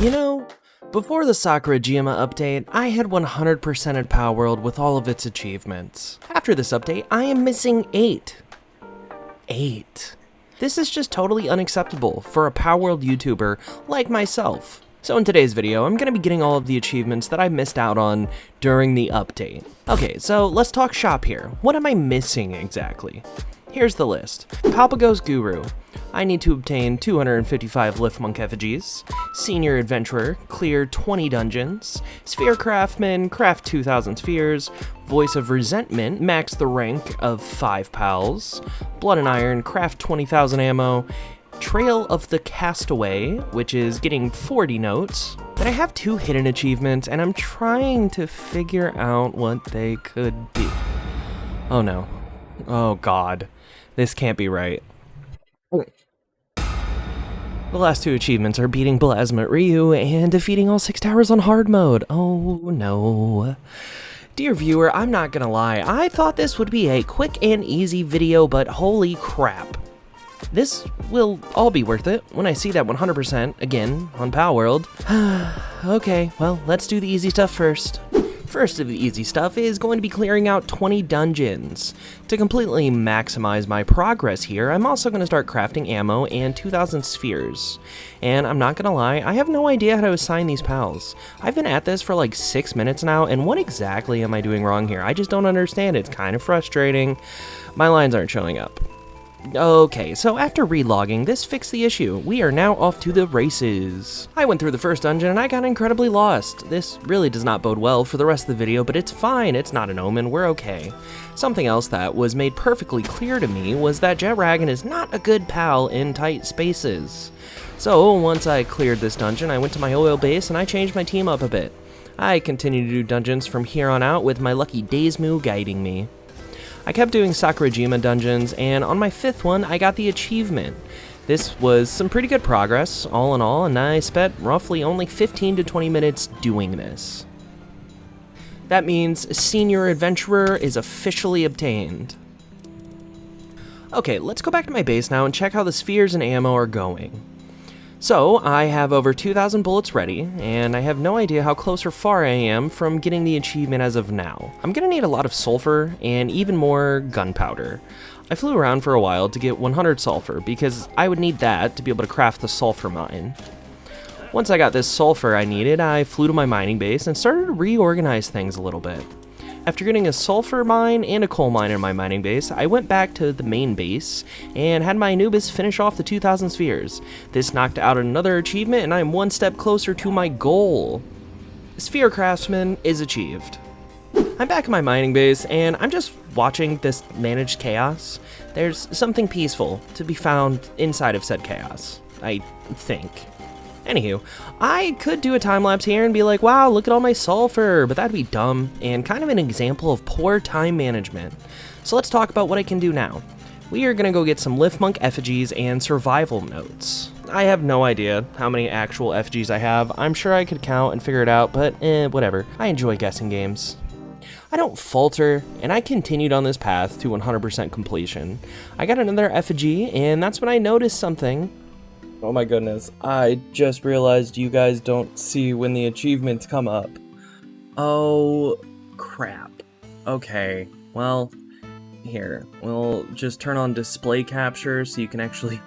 You know, before the Sakurajima update, I had 100%ed Palworld with all of its achievements. After this update, I am missing 8. 8. This is just totally unacceptable for a Palworld YouTuber like myself. So in today's video, I'm going to be getting all of the achievements that I missed out on during the update. Okay, so let's talk shop here. What am I missing exactly? Here's the list. Palpagos Guru. I need to obtain 255 Lifmunk Effigies. Senior Adventurer, clear 20 dungeons. Sphere Craftsman, craft 2,000 spheres. Voice of Resentment, max the rank of 5 pals. Blood and Iron, craft 20,000 ammo. Trail of the Castaway, which is getting 40 notes. Then I have 2 hidden achievements, and I'm trying to figure out what they could be. Oh no. Oh god. This can't be right. The last 2 achievements are beating Blazamut Ryu and defeating all 6 towers on hard mode. Oh no. Dear viewer, I'm not gonna lie, I thought this would be a quick and easy video, but holy crap. This will all be worth it when I see that 100% again on Palworld. Okay, well, let's do the easy stuff first. First of the easy stuff is going to be clearing out 20 dungeons. To completely maximize my progress here, I'm also going to start crafting ammo and 2,000 spheres. And I'm not going to lie, I have no idea how to assign these pals. I've been at this for like 6 minutes now, and what exactly am I doing wrong here? I just don't understand. It's kind of frustrating. My lines aren't showing up. Okay, so after relogging, this fixed the issue. We are now off to the races. I went through the first dungeon and I got incredibly lost. This really does not bode well for the rest of the video, but it's fine, it's not an omen, we're okay. Something else that was made perfectly clear to me was that Jetragon is not a good pal in tight spaces. So once I cleared this dungeon, I went to my oil base and I changed my team up a bit. I continue to do dungeons from here on out with my lucky Blazamut guiding me. I kept doing Sakurajima dungeons, and on my 5th one, I got the achievement. This was some pretty good progress, all in all, and I spent roughly only 15 to 20 minutes doing this. That means Senior Adventurer is officially obtained. Okay, let's go back to my base now and check how the spheres and ammo are going. So, I have over 2,000 bullets ready, and I have no idea how close or far I am from getting the achievement as of now. I'm gonna need a lot of sulfur, and even more gunpowder. I flew around for a while to get 100 sulfur, because I would need that to be able to craft the sulfur mine. Once I got this sulfur I needed, I flew to my mining base and started to reorganize things a little bit. After getting a sulfur mine and a coal mine in my mining base, I went back to the main base and had my Anubis finish off the 2,000 spheres. This knocked out another achievement and I am 1 step closer to my goal. Sphere Craftsman is achieved. I'm back in my mining base and I'm just watching this managed chaos. There's something peaceful to be found inside of said chaos, I think. Anywho, I could do a time-lapse here and be like, wow, look at all my sulfur, but that'd be dumb, and kind of an example of poor time management. So let's talk about what I can do now. We are gonna go get some Lifmunk Effigies and survival notes. I have no idea how many actual effigies I have. I'm sure I could count and figure it out, but whatever. I enjoy guessing games. I don't falter, and I continued on this path to 100% completion. I got another effigy, and that's when I noticed something. Oh my goodness, I just realized you guys don't see when the achievements come up. Oh, crap. Okay, well, here, we'll just turn on display capture so you can actually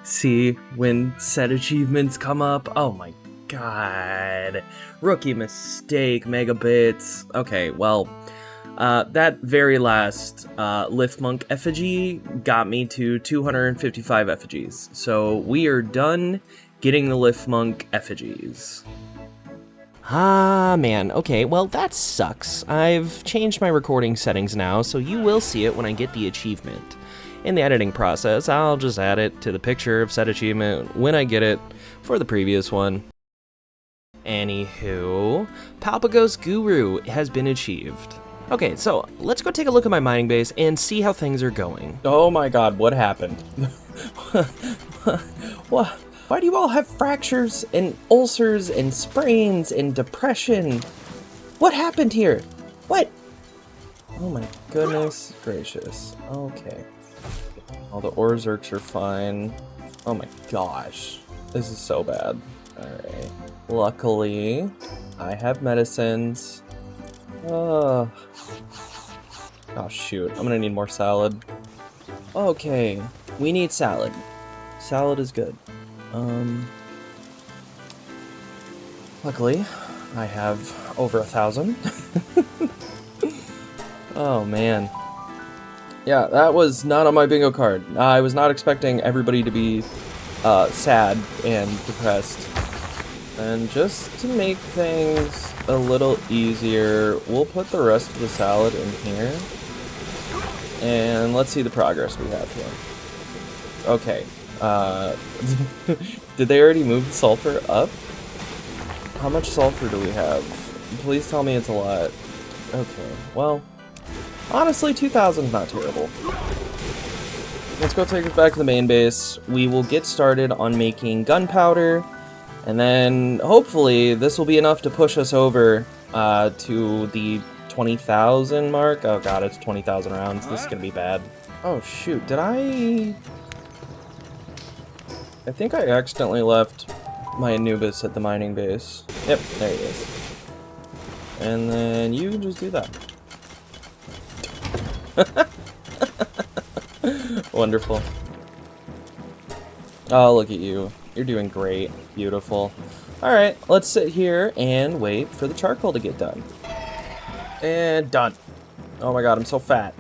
see when said achievements come up. Oh my god. Rookie mistake, MegaBits. Okay, well, that very last Lifmunk effigy got me to 255 effigies. So we are done getting the Lifmunk effigies. Ah, man. Okay, well, that sucks. I've changed my recording settings now, so you will see it when I get the achievement. In the editing process, I'll just add it to the picture of said achievement when I get it for the previous one. Anywho, Palpagos Guru has been achieved. Okay, so let's go take a look at my mining base and see how things are going. Oh my god, what happened? What? Why do you all have fractures and ulcers and sprains and depression? What happened here? What? Oh my goodness gracious. Okay. All the Orzerks are fine. Oh my gosh. This is so bad. Alright. Luckily, I have medicines. Oh shoot, I'm gonna need more salad. Okay, we need salad. Salad is good. Luckily, I have over 1,000. Oh man. Yeah, that was not on my bingo card. I was not expecting everybody to be sad and depressed. And just to make things a little easier, we'll put the rest of the salad in here. And let's see the progress we have here. Okay. Did they already move the sulfur up? How much sulfur do we have? Please tell me it's a lot. Okay, well, honestly, 2,000 is not terrible. Let's go take us back to the main base. We will get started on making gunpowder, and then hopefully this will be enough to push us over to the 20,000 mark. Oh god, it's 20,000 rounds. This is gonna be bad. Oh shoot, did I think I accidentally left my Anubis at the mining base. Yep, there he is. And then you can just do that. Wonderful. Oh, look at you. You're doing great. Beautiful. Alright, let's sit here and wait for the charcoal to get done. And done. Oh my god, I'm so fat.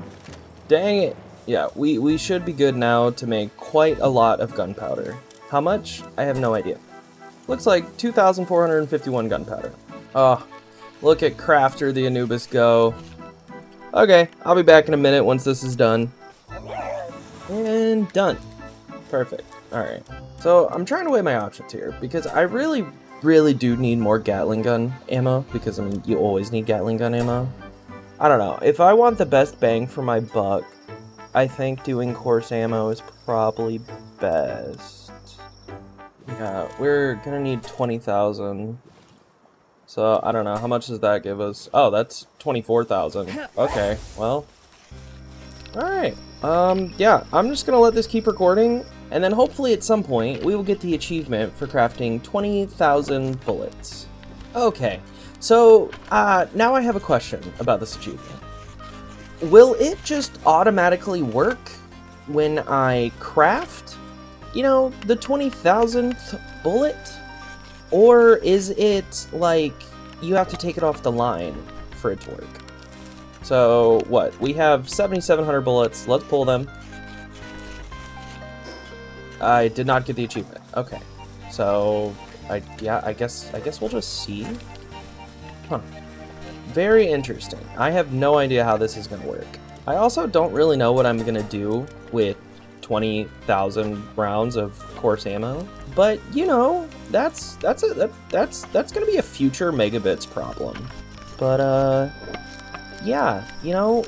Dang it. Yeah, we should be good now to make quite a lot of gunpowder. How much? I have no idea. Looks like 2,451 gunpowder. Oh, look at Crafter the Anubis go. Okay, I'll be back in a minute once this is done. And done. Perfect. Alright. So, I'm trying to weigh my options here, because I really do need more Gatling gun ammo, because, I mean, you always need Gatling gun ammo. I don't know. If I want the best bang for my buck, I think doing coarse ammo is probably best. Yeah, we're gonna need 20,000. So, I don't know. How much does that give us? Oh, that's 24,000. Okay, well. Alright. Yeah, I'm just gonna let this keep recording, and then hopefully at some point we will get the achievement for crafting 20,000 bullets. Okay, so, now I have a question about this achievement. Will it just automatically work when I craft, you know, the 20,000th bullet? Or is it, like, you have to take it off the line for it to work? So, what? We have 7,700 bullets. Let's pull them. I did not get the achievement. Okay. So, I guess we'll just see. Huh. Very interesting. I have no idea how this is going to work. I also don't really know what I'm going to do with 20,000 rounds of coarse ammo, but you know, that's going to be a future MegaBits problem. But yeah, you know,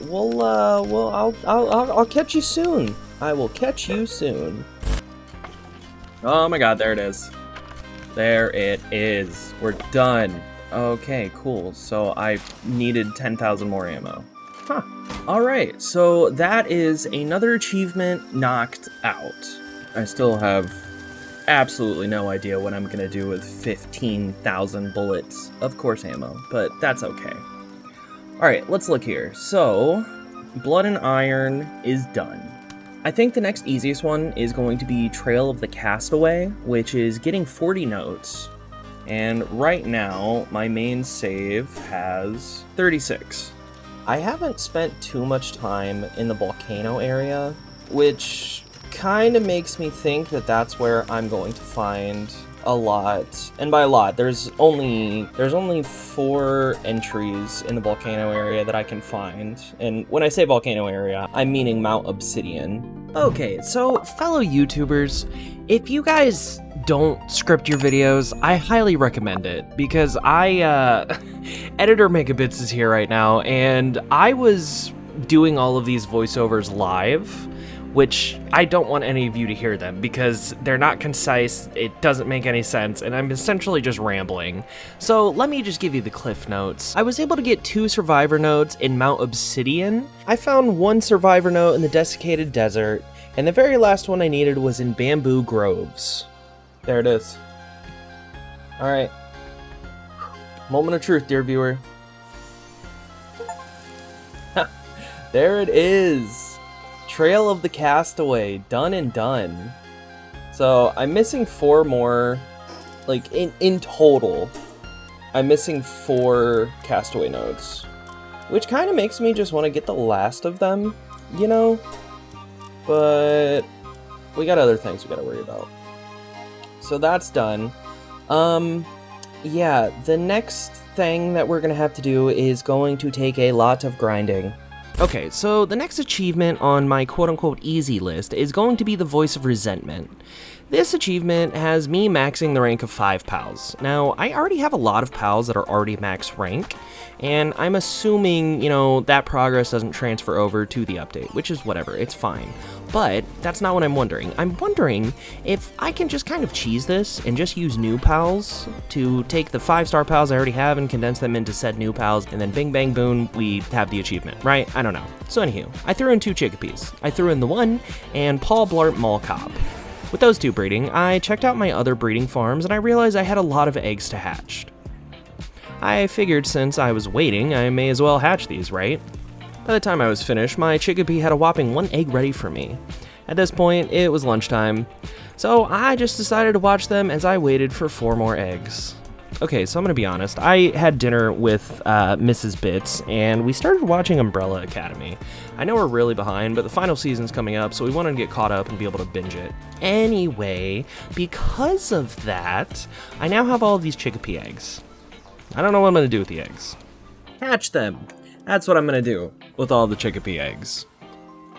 I'll catch you soon. I will catch you soon. Oh my god, there it is. There it is. We're done. Okay, cool. So I needed 10,000 more ammo. Huh. Alright, so that is another achievement knocked out. I still have absolutely no idea what I'm gonna do with 15,000 bullets of coarse ammo, but that's okay. Alright, let's look here. So, Blood and Iron is done. I think the next easiest one is going to be Trail of the Castaway, which is getting 40 notes. And right now, my main save has 36. I haven't spent too much time in the volcano area, which kind of makes me think that that's where I'm going to find a lot. And by a lot, there's only 4 entries in the volcano area that I can find. And when I say volcano area, I'm meaning Mount Obsidian. Okay, so fellow YouTubers, if you guys don't script your videos, I highly recommend it, because Editor MegaBits is here right now, and I was doing all of these voiceovers live, which I don't want any of you to hear them, because they're not concise, it doesn't make any sense, and I'm essentially just rambling. So let me just give you the cliff notes. I was able to get 2 survivor notes in Mount Obsidian. I found 1 survivor note in the Desiccated Desert, and the very last one I needed was in Bamboo Groves. There it is. Alright. Moment of truth, dear viewer. There it is! Trail of the Castaway, done and done. So, I'm missing 4 more, like, in total, I'm missing 4 Castaway nodes. Which kind of makes me just want to get the last of them, you know? But we got other things we gotta worry about. So that's done. Yeah, the next thing that we're gonna have to do is going to take a lot of grinding. Okay, so the next achievement on my quote-unquote easy list is going to be the Voice of Resentment. This achievement has me maxing the rank of 5 pals. Now, I already have a lot of pals that are already max rank, and I'm assuming, you know, that progress doesn't transfer over to the update, which is whatever, it's fine. But that's not what I'm wondering. I'm wondering if I can just kind of cheese this and just use new pals to take the 5-star pals I already have and condense them into said new pals, and then bing bang boom, we have the achievement, right? I don't know. So anywho, I threw in 2 chickapees. I threw in the 1 and Paul Blart Mall Cop. With those 2 breeding, I checked out my other breeding farms and I realized I had a lot of eggs to hatch. I figured since I was waiting, I may as well hatch these, right? By the time I was finished, my chickapee had a whopping 1 egg ready for me. At this point, it was lunchtime, so I just decided to watch them as I waited for 4 more eggs. Okay, so I'm gonna be honest, I had dinner with Mrs. Bits, and we started watching Umbrella Academy. I know we're really behind, but the final season's coming up, so we wanted to get caught up and be able to binge it. Anyway, because of that, I now have all of these chickapee eggs. I don't know what I'm gonna do with the eggs. Hatch them! That's what I'm gonna do with all the chickapee eggs.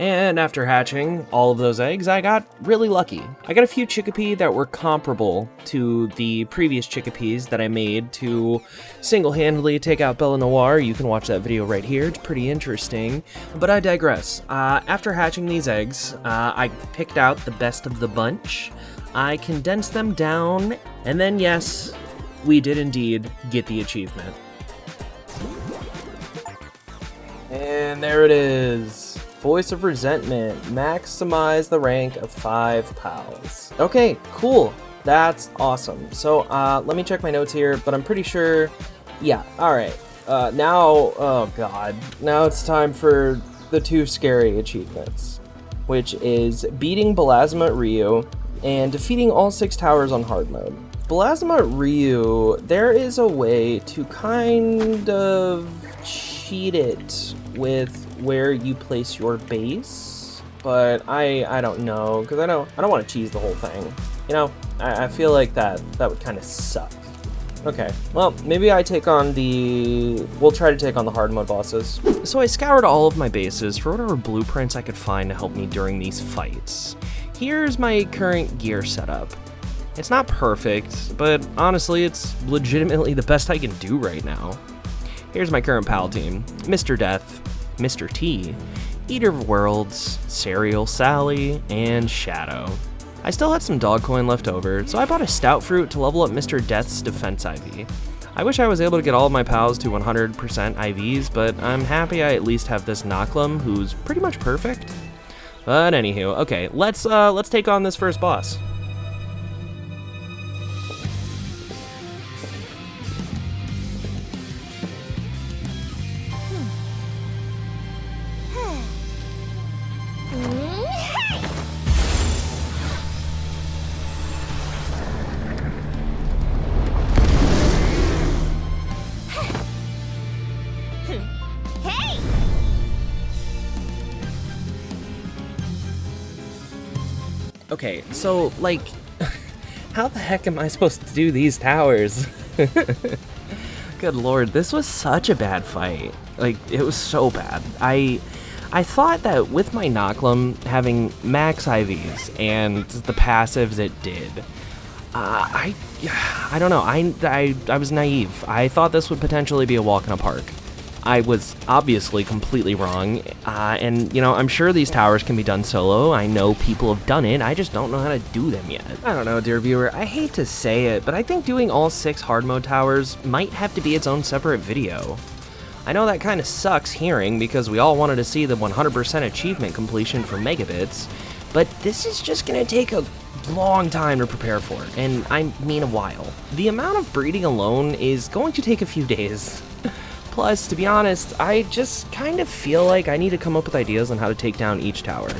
And after hatching all of those eggs, I got really lucky. I got a few chickapee that were comparable to the previous chickapees that I made to single-handedly take out Bella Noir. You can watch that video right here, it's pretty interesting. But I digress. After hatching these eggs, I picked out the best of the bunch. I condensed them down, and then yes, we did indeed get the achievement. And there it is. Voice of Resentment. Maximize the rank of 5 pals. Okay, cool. That's awesome. So, let me check my notes here, but I'm pretty sure... Yeah, alright. Now... Oh, God. Now it's time for the 2 scary achievements, which is beating Blazamut Ryu and defeating all 6 towers on hard mode. Blazamut Ryu, there is a way to kind of cheat it with where you place your base, but I don't know, because I don't want to cheese the whole thing. You know, I feel like that would kind of suck. Okay, well, maybe I take on we'll try to take on the hard mode bosses. So I scoured all of my bases for whatever blueprints I could find to help me during these fights. Here's my current gear setup. It's not perfect, but honestly, it's legitimately the best I can do right now. Here's my current pal team: Mr. Death, Mr. T, Eater of Worlds, Cereal Sally, and Shadow. I still had some dog coin left over, so I bought a Stout Fruit to level up Mr. Death's Defense IV. I wish I was able to get all of my pals to 100% IVs, but I'm happy I at least have this Knocklum, who's pretty much perfect. But anywho, okay, let's take on this first boss. Okay, so, like, how the heck am I supposed to do these towers? Good lord, this was such a bad fight. Like, it was so bad. I thought that with my Knocklum having max IVs and the passives it did, I don't know, I was naive. I thought this would potentially be a walk in a park. I was obviously completely wrong, and, you know, I'm sure these towers can be done solo. I know people have done it, I just don't know how to do them yet. I don't know, dear viewer, I hate to say it, but I think doing all 6 hard mode towers might have to be its own separate video. I know that kind of sucks hearing, because we all wanted to see the 100% achievement completion for MegaBits, but this is just gonna take a long time to prepare for, and I mean a while. The amount of breeding alone is going to take a few days. Plus, to be honest, I just kind of feel like I need to come up with ideas on how to take down each tower.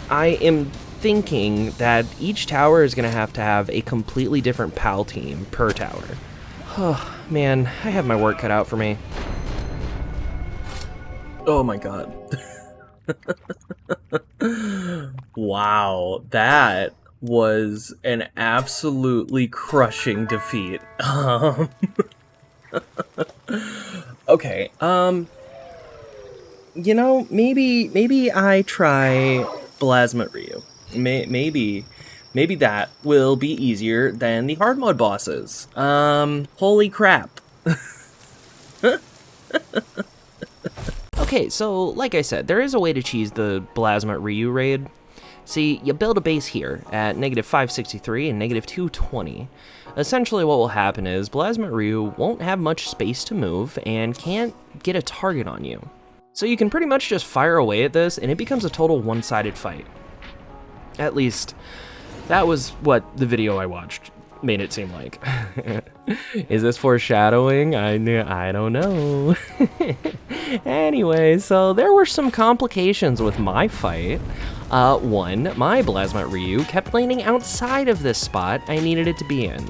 I am thinking that each tower is going to have a completely different PAL team per tower. Oh, man, I have my work cut out for me. Oh my god. Wow, that was an absolutely crushing defeat. Okay, you know, maybe I try Blazamut Ryu. Maybe that will be easier than the hard mode bosses. Holy crap. Okay, so like I said, there is a way to cheese the Blazamut Ryu raid. See, you build a base here at -563 and -220. Essentially what will happen is Blazamut Ryu won't have much space to move and can't get a target on you. So you can pretty much just fire away at this and it becomes a total one-sided fight. At least, that was what the video I watched made it seem like. Is this foreshadowing? I don't know. Anyway, so there were some complications with my fight. One, my Blazamut Ryu kept landing outside of this spot I needed it to be in.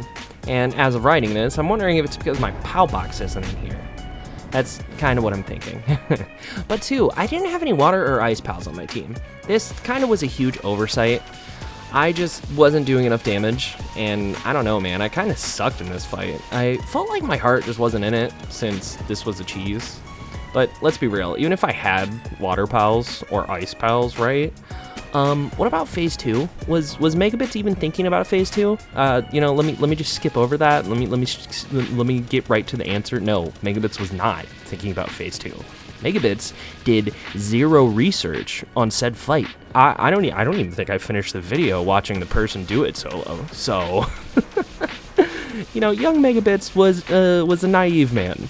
And as of writing this, I'm wondering if it's because my POW box isn't in here. That's kind of what I'm thinking. But two, I didn't have any water or ice pals on my team. This kind of was a huge oversight. I just wasn't doing enough damage, and I don't know, man, I kind of sucked in this fight. I felt like my heart just wasn't in it, since this was a cheese. But let's be real, even if I had water pals or ice pals, right? What about phase 2? Was MegaBits even thinking about phase 2? You know, let me just skip over that. Let me get right to the answer. No, MegaBits was not thinking about phase 2. MegaBits did zero research on said fight. I don't even think I finished the video watching the person do it solo. So, you know, young MegaBits was a naive man.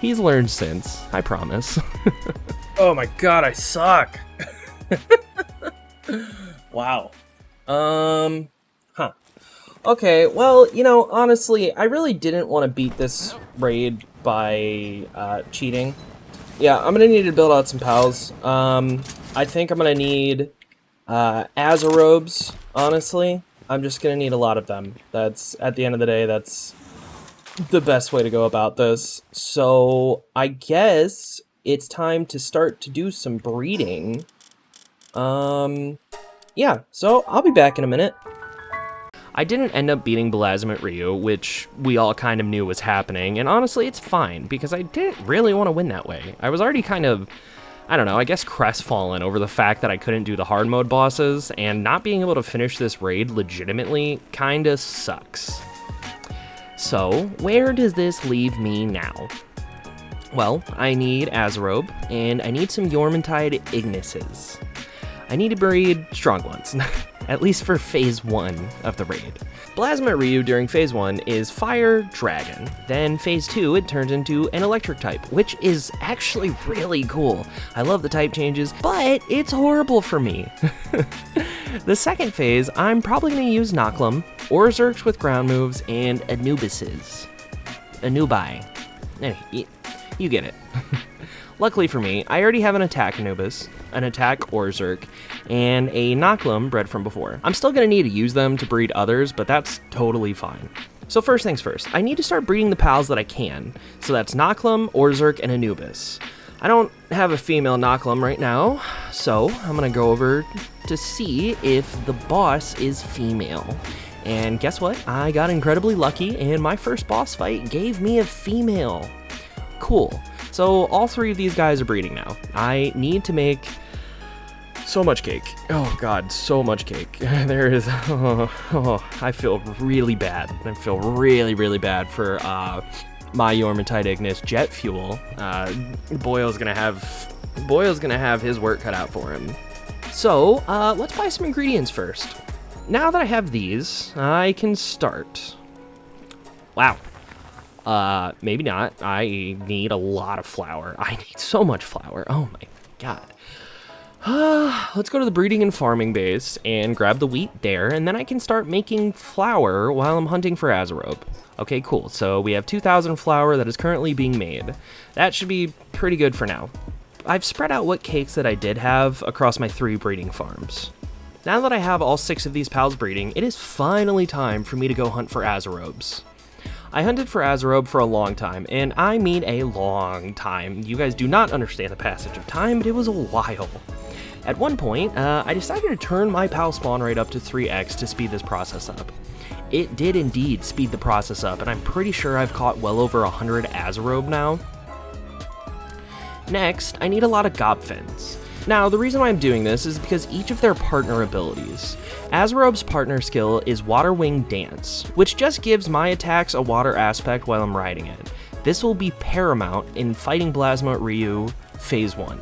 He's learned since, I promise. Oh my god, I suck. Wow. Huh. Okay, well, you know, honestly, I really didn't want to beat this raid by cheating. Yeah, I'm gonna need to build out some pals. I think I'm gonna need Azarobes, honestly. I'm just gonna need a lot of them. That's, at the end of the day, that's the best way to go about this. So, I guess it's time to start to do some breeding. Yeah, so I'll be back in a minute. I didn't end up beating Blazamut Ryu, which we all kind of knew was happening, and honestly, it's fine, because I didn't really want to win that way. I was already kind of, I don't know, I guess crestfallen over the fact that I couldn't do the hard mode bosses, and not being able to finish this raid legitimately kinda sucks. So, where does this leave me now? Well, I need Azarobe, and I need some Yormantide Ignises. I need to breed strong ones, at least for phase 1 of the raid. Blazamut Ryu during phase 1 is Fire Dragon. Then phase 2, it turns into an electric type, which is actually really cool. I love the type changes, but it's horrible for me. The second phase, I'm probably going to use Nocklum, Orzerks with ground moves, and Anubises. Anubi. You get it. Luckily for me, I already have an attack Anubis, an attack Orzerk, and a Nocklum bred from before. I'm still going to need to use them to breed others, but that's totally fine. So first things first, I need to start breeding the pals that I can. So that's Nocklum, Orzerk, and Anubis. I don't have a female Nocklum right now, so I'm going to go over to see if the boss is female. And guess what? I got incredibly lucky, and my first boss fight gave me a female. Cool. So all 3 of these guys are breeding now. I need to make so much cake. Oh god, so much cake. There is, I feel really bad. I feel really, really bad for my Yormantide Ignis jet fuel. Boyle's gonna have his work cut out for him. So let's buy some ingredients first. Now that I have these, I can start. Wow. Maybe not. I need a lot of flour. I need so much flour. Oh my god. Let's go to the breeding and farming base and grab the wheat there, and then I can start making flour while I'm hunting for Azarobe. Okay, cool. So we have 2,000 flour that is currently being made. That should be pretty good for now. I've spread out what cakes that I did have across my 3 breeding farms. Now that I have all 6 of these pals breeding, it is finally time for me to go hunt for Azarobes. I hunted for Azarobe for a long time, and I mean a long time. You guys do not understand the passage of time, but it was a while. At one point, I decided to turn my pal spawn rate up to 3x to speed this process up. It did indeed speed the process up, and I'm pretty sure I've caught well over 100 Azarobe now. Next, I need a lot of Gobfins. Now, the reason why I'm doing this is because each of their partner abilities. Azarobe's partner skill is Water Wing Dance, which just gives my attacks a water aspect while I'm riding it. This will be paramount in fighting Blazamut Ryu Phase 1.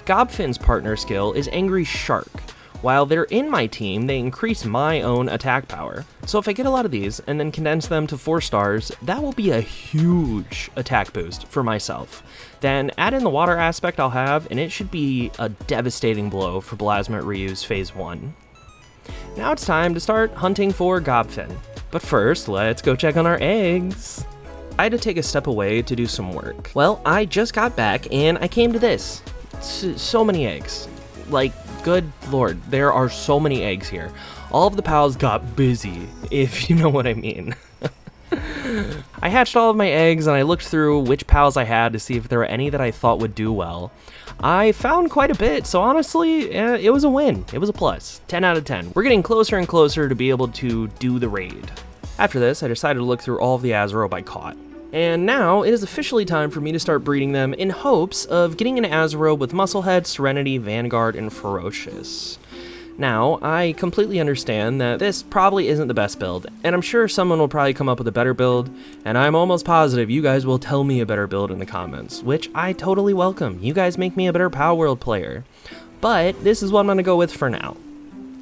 Gobfin's partner skill is Angry Shark. While they're in my team, they increase my own attack power. So if I get a lot of these and then condense them to 4 stars, that will be a huge attack boost for myself. Then add in the water aspect I'll have, and it should be a devastating blow for Blazamut Ryu's Phase 1. Now it's time to start hunting for Gobfin. But first, let's go check on our eggs. I had to take a step away to do some work. Well, I just got back and I came to this. So many eggs. Like, good lord, there are so many eggs here. All of the pals got busy, if you know what I mean. I hatched all of my eggs and I looked through which pals I had to see if there were any that I thought would do well. I found quite a bit, so honestly, it was a win. It was a plus. 10 out of 10. We're getting closer and closer to be able to do the raid. After this, I decided to look through all of the Azarobe I caught. And now, it is officially time for me to start breeding them in hopes of getting an Azarobe with Musclehead, Serenity, Vanguard, and Ferocious. Now, I completely understand that this probably isn't the best build, and I'm sure someone will probably come up with a better build, and I'm almost positive you guys will tell me a better build in the comments, which I totally welcome. You guys make me a better Palworld player. But this is what I'm going to go with for now.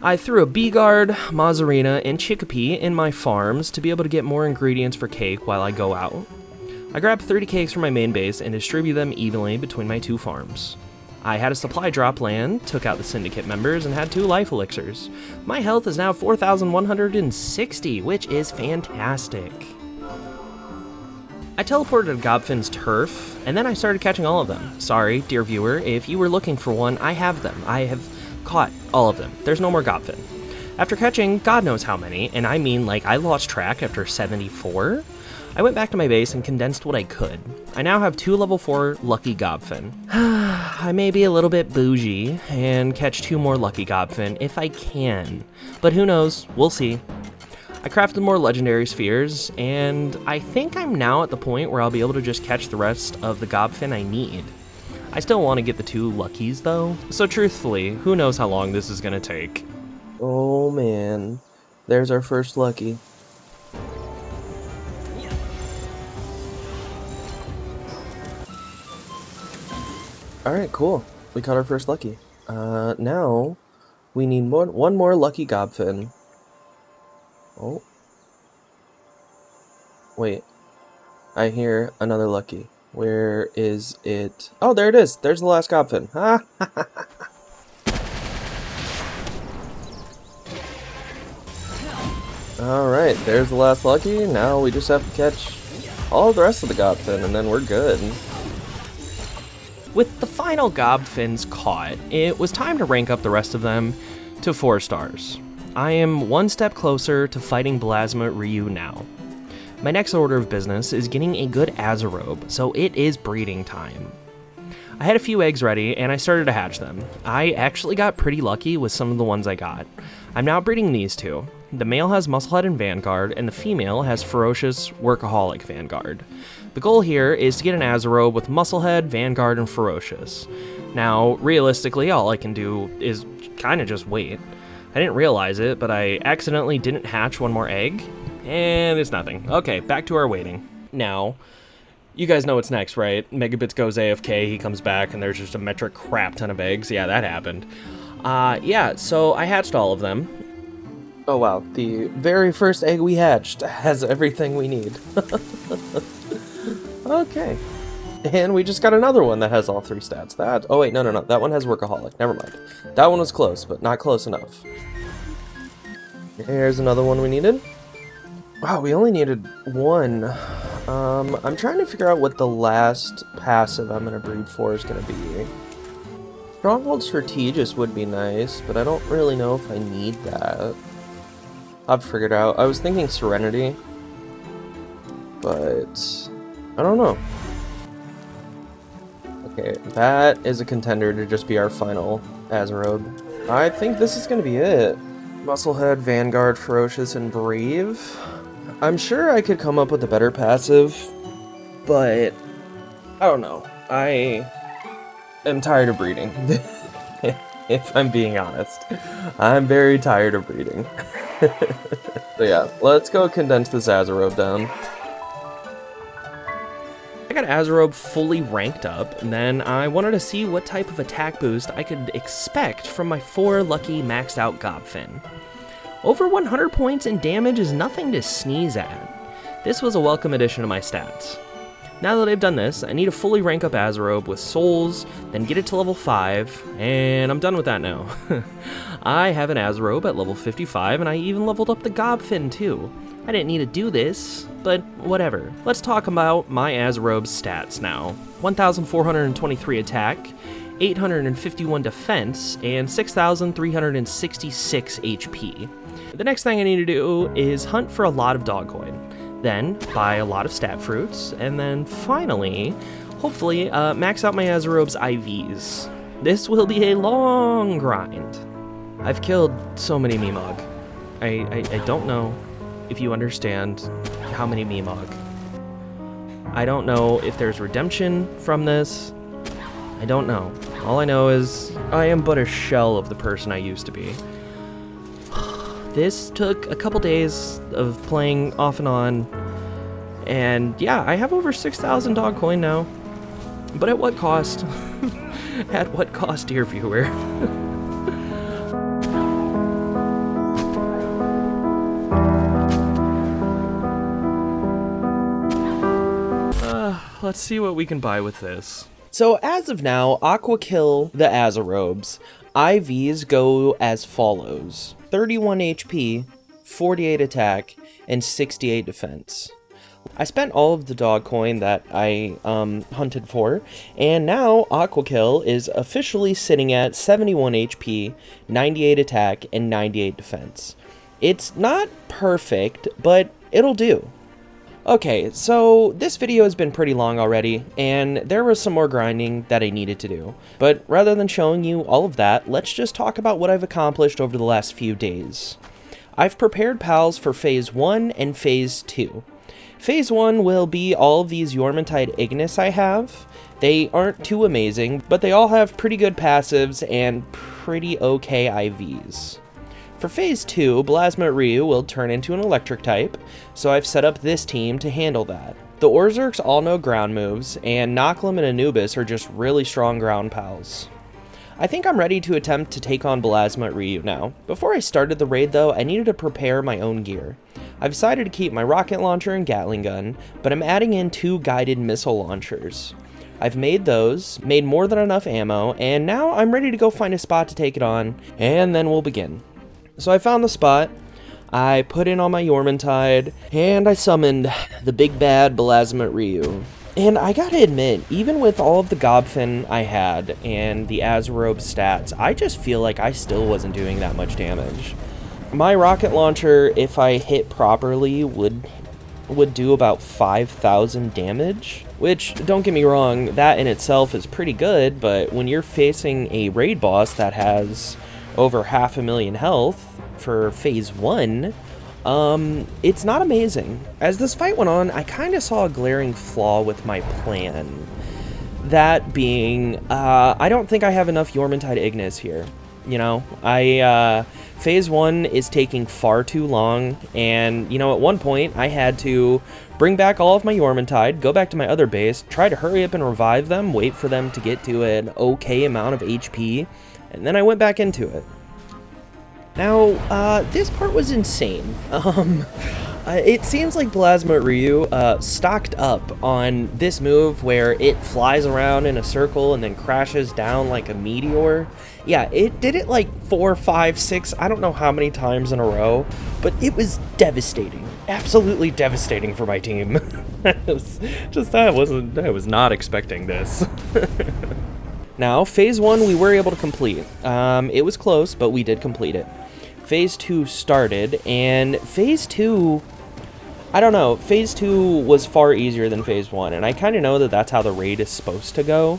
I threw a Bee-Guard, Mazzarina, and Chickpea in my farms to be able to get more ingredients for cake while I go out. I grabbed 30 cakes from my main base and distributed them evenly between my 2 farms. I had a supply drop land, took out the syndicate members, and had 2 life elixirs. My health is now 4,160, which is fantastic. I teleported to Gobfin's turf, and then I started catching all of them. Sorry, dear viewer, if you were looking for one, I have them. I have caught all of them. There's no more Gobfin. After catching God knows how many, and I mean like I lost track after 74, I went back to my base and condensed what I could. I now have 2 level 4 Lucky Gobfin. I may be a little bit bougie and catch 2 more Lucky Gobfin if I can, but who knows, we'll see. I crafted more Legendary Spheres, and I think I'm now at the point where I'll be able to just catch the rest of the Gobfin I need. I still want to get the 2 Luckies though, so truthfully, who knows how long this is gonna take. Oh man, there's our first Lucky. Alright, cool. We caught our first Lucky. Now, we need one more Lucky Gobfin. Oh. Wait. I hear another Lucky. Where is it? Oh, there it is. There's the last Gobfin. Ha! Alright, there's the last Lucky. Now we just have to catch all the rest of the Gobfin, and then we're good. With the final Gobfins caught, it was time to rank up the rest of them to 4 stars. I am 1 step closer to fighting Blazamut Ryu now. My next order of business is getting a good Azarobe, so it is breeding time. I had a few eggs ready, and I started to hatch them. I actually got pretty lucky with some of the ones I got. I'm now breeding these 2. The male has Musclehead and Vanguard, and the female has Ferocious Workaholic Vanguard. The goal here is to get an Azarobe with Musclehead, Vanguard, and Ferocious. Now, realistically, all I can do is kind of just wait. I didn't realize it, but I accidentally didn't hatch 1 more egg, and it's nothing. Okay, back to our waiting. Now, you guys know what's next, right? MegaBits goes AFK, he comes back, and there's just a metric crap ton of eggs. Yeah, that happened. Yeah, so I hatched all of them. Oh wow, the very first egg we hatched has everything we need. Okay. And we just got another one that has all 3 stats. That, oh wait, no, that one has Workaholic. Never mind. That one was close, but not close enough. Here's another one we needed. Wow, we only needed 1. I'm trying to figure out what the last passive I'm gonna breed for is gonna be. Stronghold Strategist would be nice, but I don't really know if I need that. I've figured out. I was thinking Serenity, but I don't know. Okay, that is a contender to just be our final Azarobe. I think this is gonna be it. Musclehead, Vanguard, Ferocious, and Brave. I'm sure I could come up with a better passive, but I don't know. I am tired of breeding. If I'm being honest. I'm very tired of breeding. So yeah, let's go condense this Azarobe down. I got Azarobe fully ranked up, and then I wanted to see what type of attack boost I could expect from my 4 lucky maxed out Gobfin. Over 100 points in damage is nothing to sneeze at. This was a welcome addition to my stats. Now that I've done this, I need to fully rank up Azarobe with souls, then get it to level 5, and I'm done with that now. I have an Azarobe at level 55, and I even leveled up the Gobfin too. I didn't need to do this, but whatever. Let's talk about my Azarobe's stats now. 1,423 attack, 851 defense, and 6,366 HP. The next thing I need to do is hunt for a lot of dog coin, then buy a lot of stat fruits, and then finally, hopefully, max out my Azarobe's IVs. This will be a long grind. I've killed so many Mimog. I don't know if you understand how many Mimog. I don't know if there's redemption from this. I don't know. All I know is I am but a shell of the person I used to be. This took a couple days of playing off and on, and yeah, I have over 6,000 dog coin now. But at what cost? At what cost, dear viewer? Let's see what we can buy with this. So as of now, Aqua Kill the Azarobes. IVs go as follows: 31 HP, 48 attack, and 68 defense. I spent all of the dog coin that I hunted for, and now Aqua Kill is officially sitting at 71 HP, 98 attack, and 98 defense. It's not perfect, but it'll do. Okay, so this video has been pretty long already, and there was some more grinding that I needed to do. But rather than showing you all of that, let's just talk about what I've accomplished over the last few days. I've prepared pals for Phase 1 and Phase 2. Phase 1 will be all of these Yormantide Ignis I have. They aren't too amazing, but they all have pretty good passives and pretty okay IVs. For Phase 2, Blazamut Ryu will turn into an electric type, so I've set up this team to handle that. The Orzerks all know ground moves, and Noclum and Anubis are just really strong ground pals. I think I'm ready to attempt to take on Blazamut Ryu now. Before I started the raid though, I needed to prepare my own gear. I've decided to keep my rocket launcher and Gatling gun, but I'm adding in 2 guided missile launchers. I've made those, made more than enough ammo, and now I'm ready to go find a spot to take it on, and then we'll begin. So I found the spot, I put in all my Yormantide, and I summoned the big bad Blazamut Ryu. And I gotta admit, even with all of the Gobfin I had and the Azarobe stats, I just feel like I still wasn't doing that much damage. My rocket launcher, if I hit properly, would do about 5,000 damage, which, don't get me wrong, that in itself is pretty good, but when you're facing a raid boss that has over 500,000 health for Phase 1, it's not amazing. As this fight went on, I kind of saw a glaring flaw with my plan. That being, I don't think I have enough Yormantide Ignis here. You know, Phase 1 is taking far too long, and, you know, at one point, I had to bring back all of my Yormantide, go back to my other base, try to hurry up and revive them, wait for them to get to an okay amount of HP, and then I went back into it. Now, this part was insane. It seems like Blazamut Ryu stocked up on this move where it flies around in a circle and then crashes down like a meteor. Yeah, it did it like 4, 5, 6, I don't know how many times in a row, but it was devastating. Absolutely devastating for my team. I was not expecting this. Now, Phase 1 we were able to complete. It was close, but we did complete it. Phase 2 started, and Phase 2, I don't know, Phase 2 was far easier than Phase 1, and I kind of know that that's how the raid is supposed to go,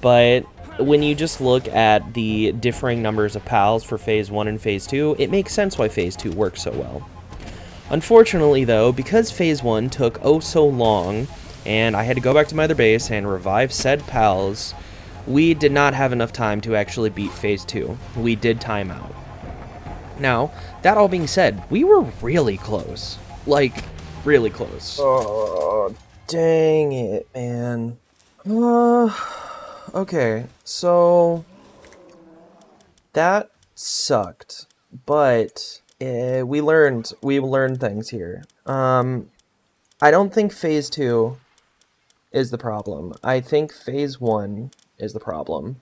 but when you just look at the differing numbers of pals for Phase 1 and Phase 2, it makes sense why Phase 2 works so well. Unfortunately, though, because Phase 1 took oh so long, and I had to go back to my other base and revive said pals, we did not have enough time to actually beat Phase 2. We did time out. Now, that all being said, we were really close. Like, really close. Oh, dang it, man. Okay, so that sucked, but we learned things here. I don't think Phase 2 is the problem. I think Phase 1 is the problem,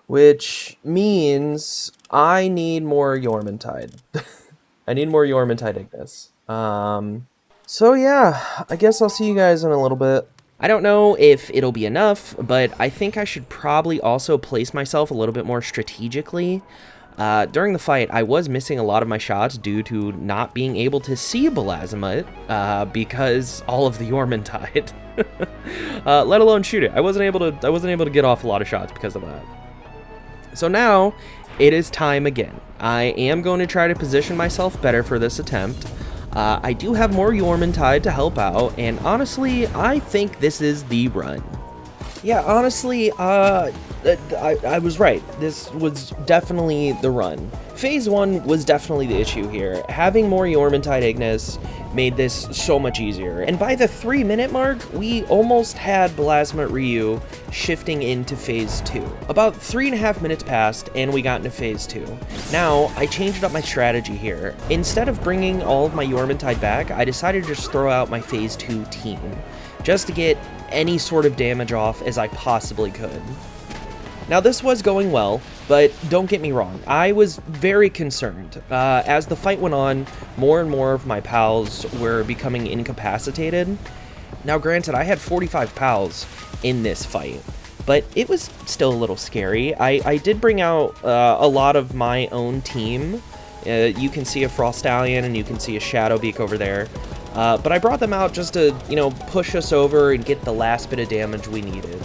which means I need more Yormantide. I need more Yormantide Ignis. So yeah, I guess I'll see you guys in a little bit. I don't know if it'll be enough, but I think I should probably also place myself a little bit more strategically. During the fight, I was missing a lot of my shots due to not being able to see Blazamut, because all of the Yormantide. Let alone shoot it. I wasn't able to get off a lot of shots because of that. So now, it is time again. I am going to try to position myself better for this attempt. I do have more Yormantide to help out, and honestly, I think this is the run. Yeah, honestly, I was right. This was definitely the run. Phase 1 was definitely the issue here. Having more Yormantide Ignis made this so much easier. And by the 3-minute mark, we almost had Blazamut Ryu shifting into Phase 2. About 3.5 minutes passed, and we got into Phase 2. Now, I changed up my strategy here. Instead of bringing all of my Yormantide back, I decided to just throw out my Phase 2 team, just to get any sort of damage off as I possibly could. Now, this was going well, but don't get me wrong, I was very concerned. As the fight went on, more and more of my pals were becoming incapacitated. Now, granted, I had 45 pals in this fight, but it was still a little scary. I did bring out a lot of my own team. You can see a Frost Stallion and you can see a Shadowbeak over there. But I brought them out just to, you know, push us over and get the last bit of damage we needed.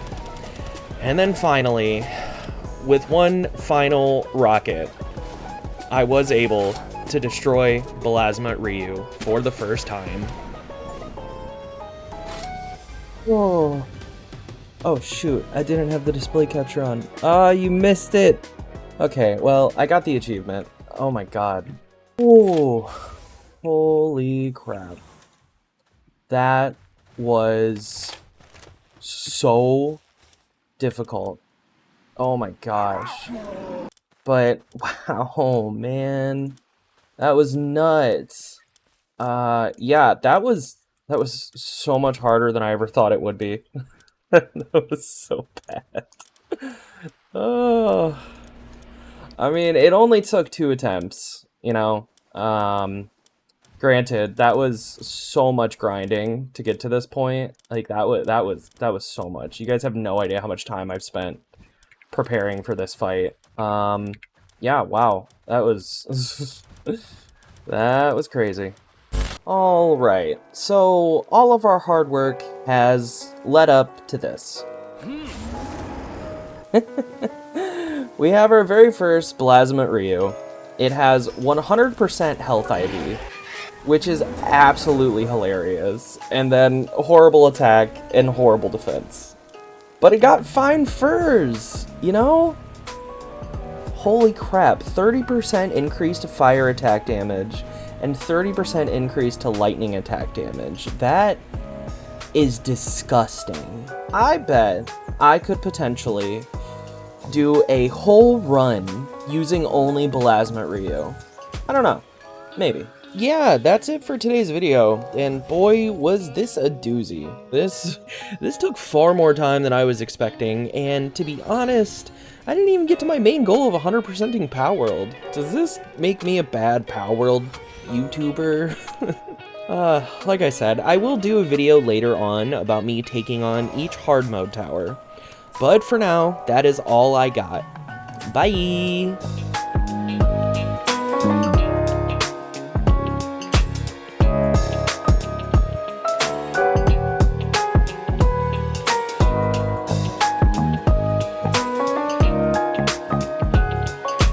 And then finally, with one final rocket, I was able to destroy Blazamut Ryu for the first time. Whoa. Oh shoot, I didn't have the display capture on. Ah, you missed it! Okay, well, I got the achievement. Oh my god. Ooh. Holy crap. That was so difficult. Oh my gosh. But wow, man. That was nuts. Yeah, that was so much harder than I ever thought it would be. That was so bad. Oh. I mean, it only took 2 attempts, you know. Granted, that was so much grinding to get to this point. Like that was so much. You guys have no idea how much time I've spent preparing for this fight. Yeah, wow. That was that was crazy. All right. So, all of our hard work has led up to this. We have our very first Blazamut Ryu. It has 100% health IV, which is absolutely hilarious, and then horrible attack and horrible defense. But it got fine furs, you know? Holy crap, 30% increase to fire attack damage, and 30% increase to lightning attack damage. That is disgusting. I bet I could potentially do a whole run using only Blazamut Ryu. I don't know. Maybe. yeah, that's it for today's video, and boy, was this a doozy. This took far more time than I was expecting, and to be honest, I didn't even get to my main goal of 100%ing Palworld. Does this make me a bad Palworld YouTuber? Like I said, I will do a video later on about me taking on each hard mode tower. But for now, that is all I got. Bye!